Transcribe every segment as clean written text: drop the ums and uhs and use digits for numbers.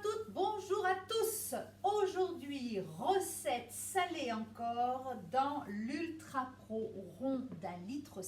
toutes, bonjour à tous. Aujourd'hui, recette salée encore dans l'Ultra Pro rond d'1,5 litre,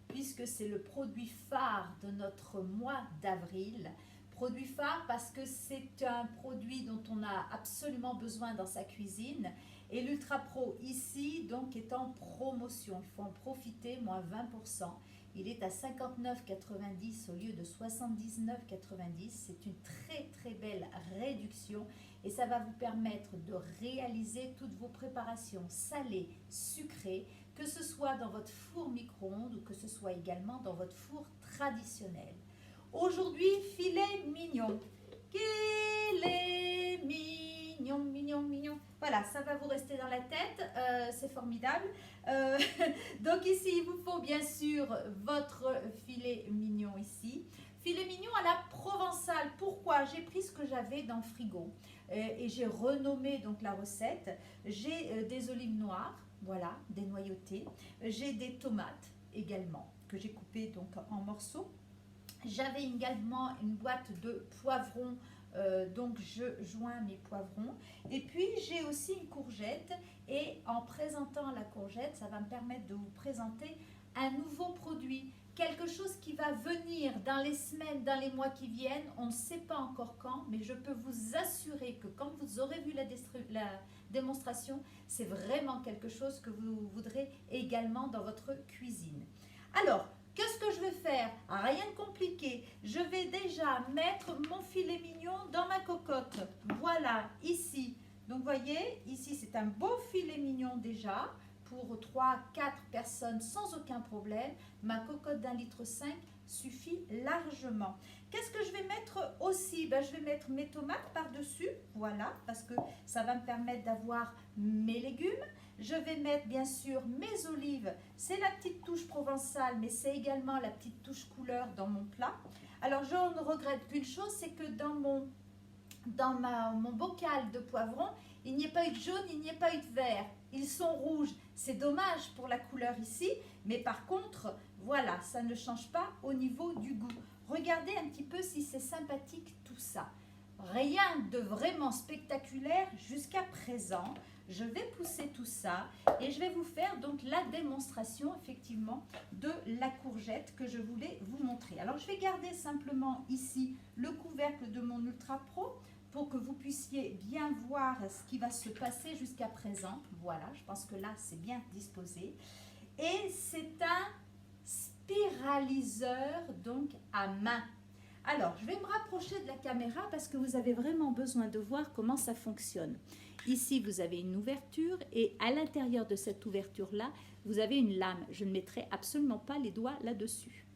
puisque c'est le produit phare de notre mois d'avril. Produit phare parce que c'est un produit dont on a absolument besoin dans sa cuisine. Et l'Ultra Pro ici, donc, est en promotion. Il faut en profiter, moins 20%. Il est à 59,90 au lieu de 79,90. C'est une très belle réduction et ça va vous permettre de réaliser toutes vos préparations salées, sucrées, que ce soit dans votre four micro-ondes ou que ce soit également dans votre four traditionnel. Aujourd'hui, filet mignon. Qu'il est mignon, mignon, mignon. Voilà, ça va vous rester dans la tête, c'est formidable. Donc ici, il vous faut bien sûr votre filet mignon ici. Filet mignon à la provençale. Pourquoi? J'ai pris ce que j'avais dans le frigo et j'ai renommé donc la recette. J'ai des olives noires, voilà, dénoyautées. J'ai des tomates également que j'ai coupées donc en morceaux. J'avais également une boîte de poivrons, donc je joins mes poivrons. Et puis j'ai aussi une courgette et en présentant la courgette, ça va me permettre de vous présenter un nouveau produit. Quelque chose qui va venir dans les semaines, dans les mois qui viennent, on ne sait pas encore quand, mais je peux vous assurer que quand vous aurez vu la démonstration, c'est vraiment quelque chose que vous voudrez également dans votre cuisine. Alors, qu'est-ce que je vais faire? Rien de compliqué. Je vais déjà mettre mon filet mignon dans ma cocotte. Voilà, ici. Donc, vous voyez, ici, c'est un beau filet mignon déjà pour 3-4 personnes sans aucun problème. Ma cocotte d'1,5 litre suffit largement. Qu'est-ce que je vais mettre aussi? Je vais mettre mes tomates par-dessus, voilà, parce que ça va me permettre d'avoir mes légumes. Je vais mettre bien sûr mes olives, c'est la petite touche provençale, mais c'est également la petite touche couleur dans mon plat. Alors je ne regrette qu'une chose, c'est que dans mon bocal de poivrons, il n'y a pas eu de jaune, il n'y a pas eu de vert. Ils sont rouges. C'est dommage pour la couleur ici, mais par contre, voilà, ça ne change pas au niveau du goût. Regardez un petit peu si c'est sympathique tout ça. Rien de vraiment spectaculaire jusqu'à présent. Je vais pousser tout ça et je vais vous faire donc la démonstration effectivement de la courgette que je voulais vous montrer. Alors je vais garder simplement ici le couvercle de mon Ultra Pro pour que vous puissiez bien voir ce qui va se passer jusqu'à présent. Voilà, je pense que là c'est bien disposé. Et c'est un spiraliseur donc à main. Alors, je vais me rapprocher de la caméra parce que vous avez vraiment besoin de voir comment ça fonctionne. Ici, vous avez une ouverture et à l'intérieur de cette ouverture-là, vous avez une lame. Je ne mettrai absolument pas les doigts là-dessus.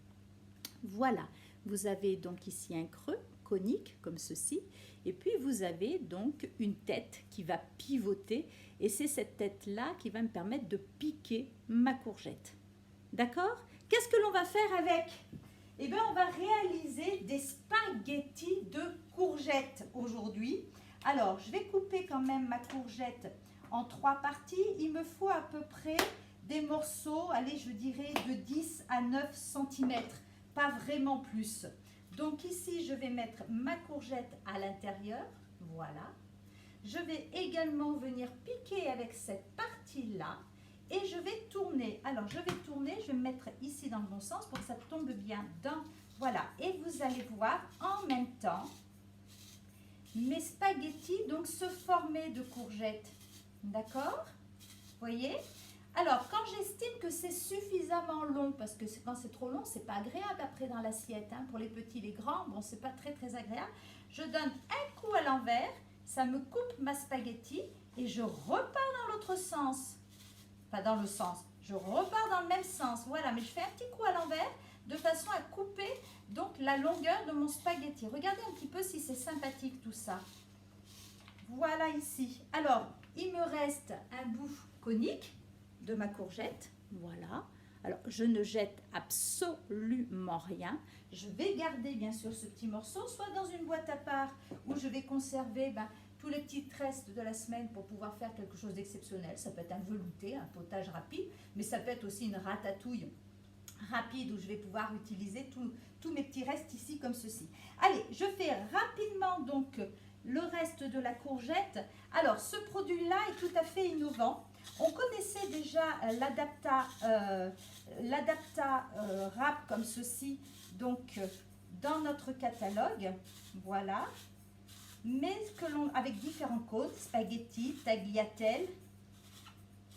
Voilà, vous avez donc ici un creux conique comme ceci et puis vous avez donc une tête qui va pivoter et c'est cette tête-là qui va me permettre de piquer ma courgette. D'accord? Qu'est-ce que l'on va faire avec? Eh bien, on va réaliser des spaghettis de courgettes aujourd'hui. Alors, je vais couper quand même ma courgette en 3 parties. Il me faut à peu près des morceaux, allez, je dirais de 10 à 9 cm, pas vraiment plus. Donc ici, je vais mettre ma courgette à l'intérieur, voilà. Je vais également venir piquer avec cette partie-là. Et je vais tourner. Alors, je vais tourner, je vais me mettre ici dans le bon sens pour que ça tombe bien dans... Voilà, et vous allez voir en même temps mes spaghettis donc se former de courgettes. D'accord? Vous voyez? Alors, quand j'estime que c'est suffisamment long, parce que quand c'est trop long, c'est pas agréable après dans l'assiette. Hein, pour les petits, les grands, bon, c'est pas très agréable. Je donne un coup à l'envers, ça me coupe ma spaghetti et je repars dans l'autre sens. Pas dans le sens, je repars dans le même sens, voilà, mais je fais un petit coup à l'envers de façon à couper donc la longueur de mon spaghetti. Regardez un petit peu si c'est sympathique tout ça. Voilà ici. Alors, il me reste un bout conique de ma courgette, voilà. Alors, je ne jette absolument rien. Je vais garder bien sûr ce petit morceau, soit dans une boîte à part où je vais conserver tous les petits restes de la semaine pour pouvoir faire quelque chose d'exceptionnel. Ça peut être un velouté, un potage rapide, mais ça peut être aussi une ratatouille rapide où je vais pouvoir utiliser tous mes petits restes ici comme ceci. Allez, je fais rapidement donc le reste de la courgette. Alors, ce produit-là est tout à fait innovant. On connaissait déjà l'Adapta Wrap comme ceci, donc dans notre catalogue. Voilà. Mais avec différents cônes, spaghetti, tagliatelle,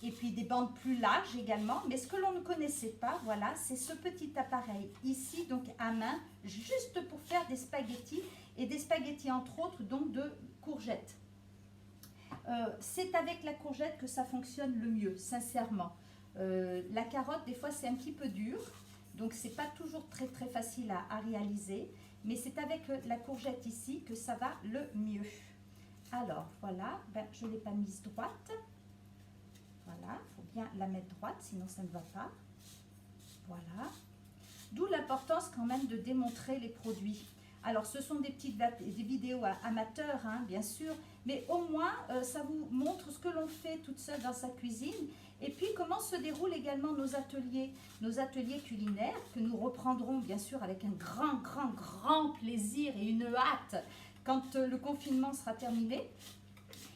et puis des bandes plus larges également. Mais ce que l'on ne connaissait pas, voilà, c'est ce petit appareil ici, donc à main, juste pour faire des spaghettis, et des spaghettis entre autres, donc de courgettes. C'est avec la courgette que ça fonctionne le mieux, sincèrement. La carotte, des fois, c'est un petit peu dur, donc c'est pas toujours très très facile à réaliser, mais c'est avec la courgette ici que ça va le mieux. Alors, voilà, ben, je ne l'ai pas mise droite. Voilà, il faut bien la mettre droite, sinon ça ne va pas. Voilà. D'où l'importance quand même de démontrer les produits. Alors, ce sont des petites vidéos amateurs, hein, bien sûr, mais au moins, ça vous montre ce que l'on fait toute seule dans sa cuisine et puis comment se déroulent également nos ateliers culinaires que nous reprendrons bien sûr avec un grand plaisir et une hâte quand le confinement sera terminé.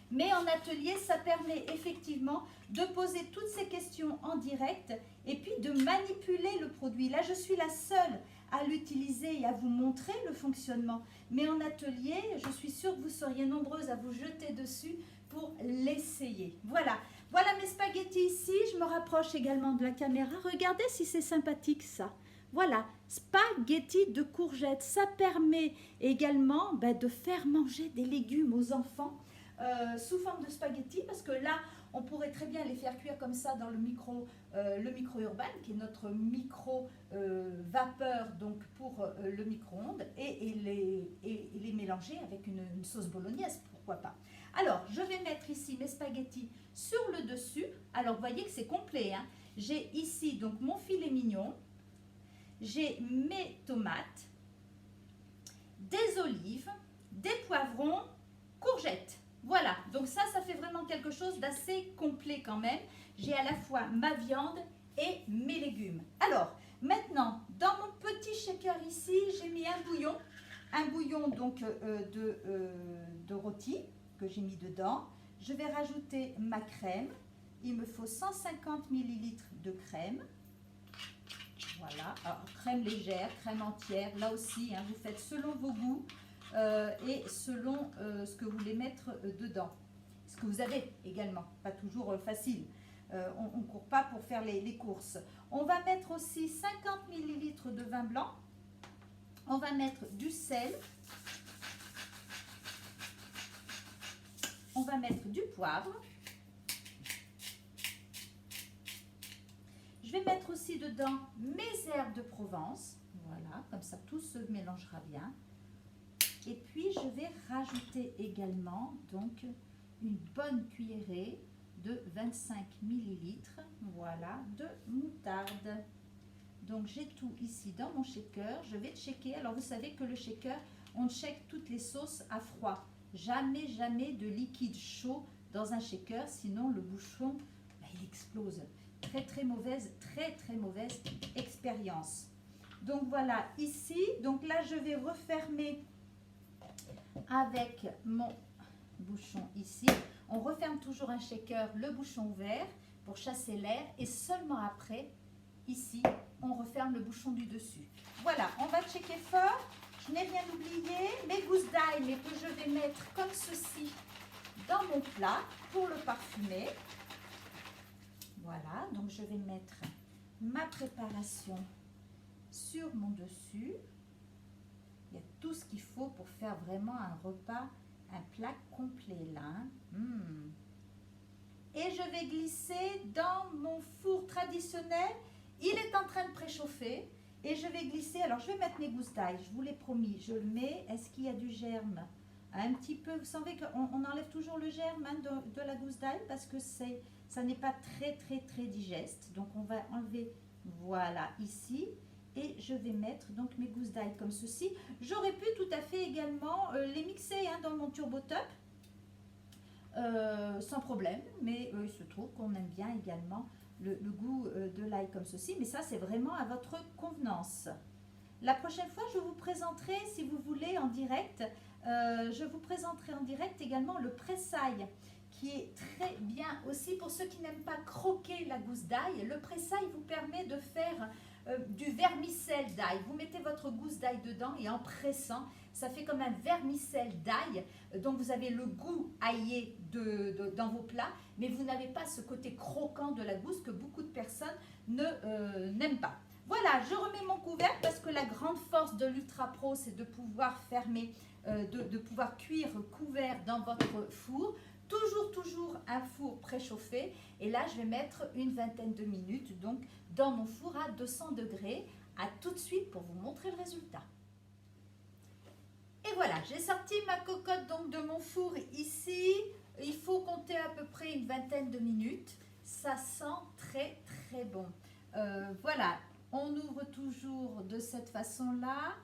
Mais en atelier, ça permet effectivement de poser toutes ces questions en direct et puis de manipuler le produit. Là, je suis la seule à l'utiliser et à vous montrer le fonctionnement. Mais en atelier, je suis sûre que vous seriez nombreuses à vous jeter dessus pour l'essayer. Voilà, voilà mes spaghettis ici. Je me rapproche également de la caméra. Regardez si c'est sympathique ça. Voilà, spaghettis de courgettes. Ça permet également de faire manger des légumes aux enfants. Sous forme de spaghettis, parce que là on pourrait très bien les faire cuire comme ça dans le micro-urbain qui est notre micro-vapeur donc pour le micro-ondes et les mélanger avec une sauce bolognaise, pourquoi pas. Alors je vais mettre ici mes spaghettis sur le dessus. Alors vous voyez que c'est complet, hein. J'ai ici donc mon filet mignon, j'ai mes tomates, des olives, des poivrons, courgettes. Voilà, donc ça fait vraiment quelque chose d'assez complet quand même. J'ai à la fois ma viande et mes légumes. Alors, maintenant, dans mon petit shaker ici, j'ai mis un bouillon donc de rôti que j'ai mis dedans. Je vais rajouter ma crème. Il me faut 150 ml de crème. Voilà, alors, crème légère, crème entière, là aussi, hein, vous faites selon vos goûts. Et selon ce que vous voulez mettre dedans, ce que vous avez également, pas toujours facile, on ne court pas pour faire les courses. On va mettre aussi 50 ml de vin blanc, on va mettre du sel, on va mettre du poivre, je vais mettre aussi dedans mes herbes de Provence, voilà, comme ça tout se mélangera bien. Et puis, je vais rajouter également donc une bonne cuillerée de 25 ml, voilà, de moutarde. Donc, j'ai tout ici dans mon shaker. Je vais checker. Alors, vous savez que le shaker, on check toutes les sauces à froid. Jamais de liquide chaud dans un shaker, sinon le bouchon, il explose. Très mauvaise expérience. Donc, voilà, ici. Donc, là, je vais refermer avec mon bouchon ici. On referme toujours un shaker, le bouchon ouvert pour chasser l'air et seulement après, ici, on referme le bouchon du dessus. Voilà, on va checker fort. Je n'ai rien oublié. Mes gousses d'ail, mais que je vais mettre comme ceci dans mon plat pour le parfumer. Voilà, donc je vais mettre ma préparation sur mon dessus. Il y a tout ce qu'il faut pour faire vraiment un repas, un plat complet là. Et je vais glisser dans mon four traditionnel. Il est en train de préchauffer. Et je vais glisser, alors je vais mettre mes gousses d'ail, je vous l'ai promis. Je le mets, est-ce qu'il y a du germe? Un petit peu, vous savez qu'on enlève toujours le germe hein, de la gousse d'ail parce que ça n'est pas très digeste. Donc on va enlever, voilà, ici. Et je vais mettre donc mes gousses d'ail comme ceci. J'aurais pu tout à fait également les mixer hein, dans mon Turbo Top. Sans problème. Mais il se trouve qu'on aime bien également le goût de l'ail comme ceci. Mais ça, c'est vraiment à votre convenance. La prochaine fois, je vous présenterai, si vous voulez, en direct, je vous présenterai en direct également le pressail, qui est très bien aussi pour ceux qui n'aiment pas croquer la gousse d'ail. Le pressail vous permet de faire du vermicelle d'ail. Vous mettez votre gousse d'ail dedans et en pressant, ça fait comme un vermicelle d'ail. Donc vous avez le goût aillé dans vos plats, mais vous n'avez pas ce côté croquant de la gousse que beaucoup de personnes n'aiment pas. Voilà, je remets mon couvercle parce que la grande force de l'Ultra Pro, c'est de pouvoir fermer, de pouvoir cuire couvert dans votre four. Toujours un four préchauffé. Et là, je vais mettre une vingtaine de minutes donc dans mon four à 200 degrés. À tout de suite pour vous montrer le résultat. Et voilà, j'ai sorti ma cocotte donc de mon four ici. Il faut compter à peu près une vingtaine de minutes. Ça sent très bon. Voilà, on ouvre toujours de cette façon-là.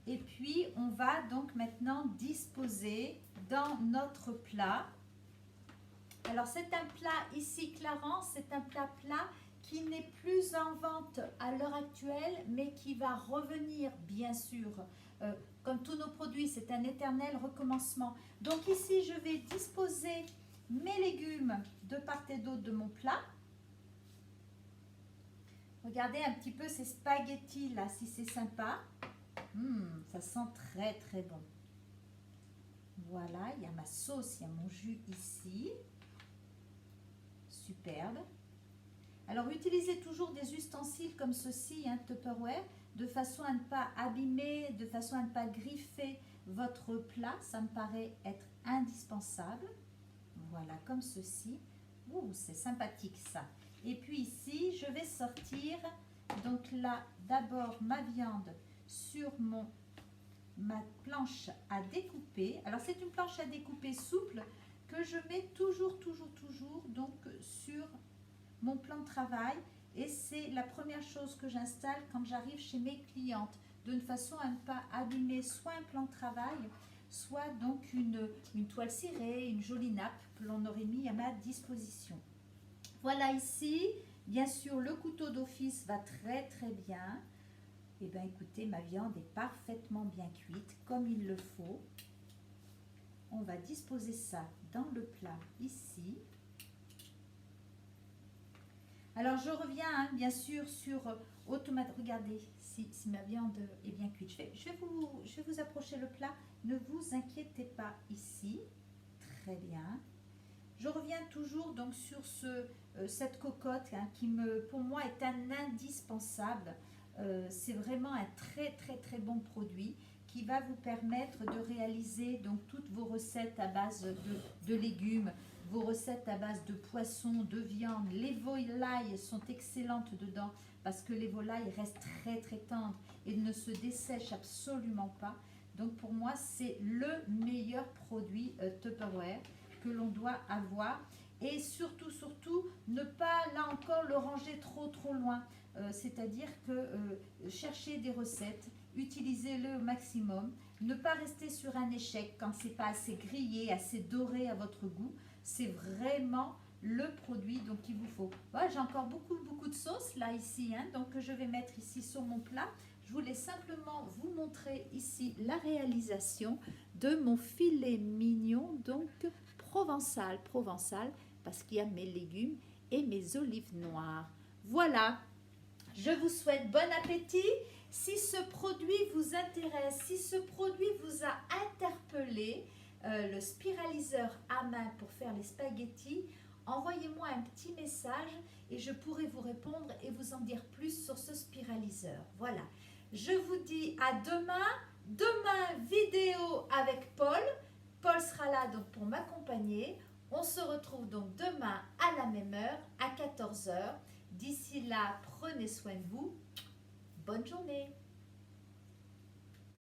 Et puis, on va donc maintenant disposer dans notre plat. Alors, c'est un plat ici, Clarence, c'est un plat qui n'est plus en vente à l'heure actuelle, mais qui va revenir, bien sûr. Comme tous nos produits, c'est un éternel recommencement. Donc ici, je vais disposer mes légumes de part et d'autre de mon plat. Regardez un petit peu ces spaghettis là, si c'est sympa. Ça sent très bon. Voilà, il y a ma sauce, il y a mon jus ici. Superbe. Alors, utilisez toujours des ustensiles comme ceci, Tupperware, de façon à ne pas abîmer, de façon à ne pas griffer votre plat. Ça me paraît être indispensable. Voilà, comme ceci. Ouh, c'est sympathique ça. Et puis ici, je vais sortir, donc là, d'abord ma viande sur ma planche à découper. Alors, c'est une planche à découper souple que je mets toujours donc sur mon plan de travail. Et c'est la première chose que j'installe quand j'arrive chez mes clientes, d'une façon à ne pas abîmer soit un plan de travail, soit donc une toile cirée, une jolie nappe que l'on aurait mis à ma disposition. Voilà ici, bien sûr, le couteau d'office va très bien. Et bien écoutez, ma viande est parfaitement bien cuite, comme il le faut. On va disposer ça dans le plat ici. Alors je reviens bien sûr sur automatique. Regardez si ma viande est bien cuite. Je vais vous approcher le plat. Ne vous inquiétez pas ici. Très bien. Je reviens toujours donc sur cette cocotte qui pour moi est un indispensable. C'est vraiment un très bon produit qui va vous permettre de réaliser donc toutes vos recettes à base de légumes, vos recettes à base de poissons, de viande. Les volailles sont excellentes dedans parce que les volailles restent très tendres et ne se dessèchent absolument pas. Donc pour moi, c'est le meilleur produit Tupperware que l'on doit avoir. Et surtout, ne pas, là encore, le ranger trop loin. C'est-à-dire que chercher des recettes, utilisez-le au maximum. Ne pas rester sur un échec quand c'est pas assez grillé, assez doré à votre goût. C'est vraiment le produit donc qu'il vous faut. Voilà, j'ai encore beaucoup de sauce là ici, donc que je vais mettre ici sur mon plat. Je voulais simplement vous montrer ici la réalisation de mon filet mignon, donc provençal, parce qu'il y a mes légumes et mes olives noires. Voilà, je vous souhaite bon appétit. Si ce produit vous intéresse, si ce produit vous a interpellé, le spiraliseur à main pour faire les spaghettis, envoyez-moi un petit message et je pourrai vous répondre et vous en dire plus sur ce spiraliseur. Voilà, je vous dis à demain. Demain, vidéo avec Paul. Paul sera là donc pour m'accompagner. On se retrouve donc demain à la même heure, à 14 h. D'ici là, prenez soin de vous. Bonne journée.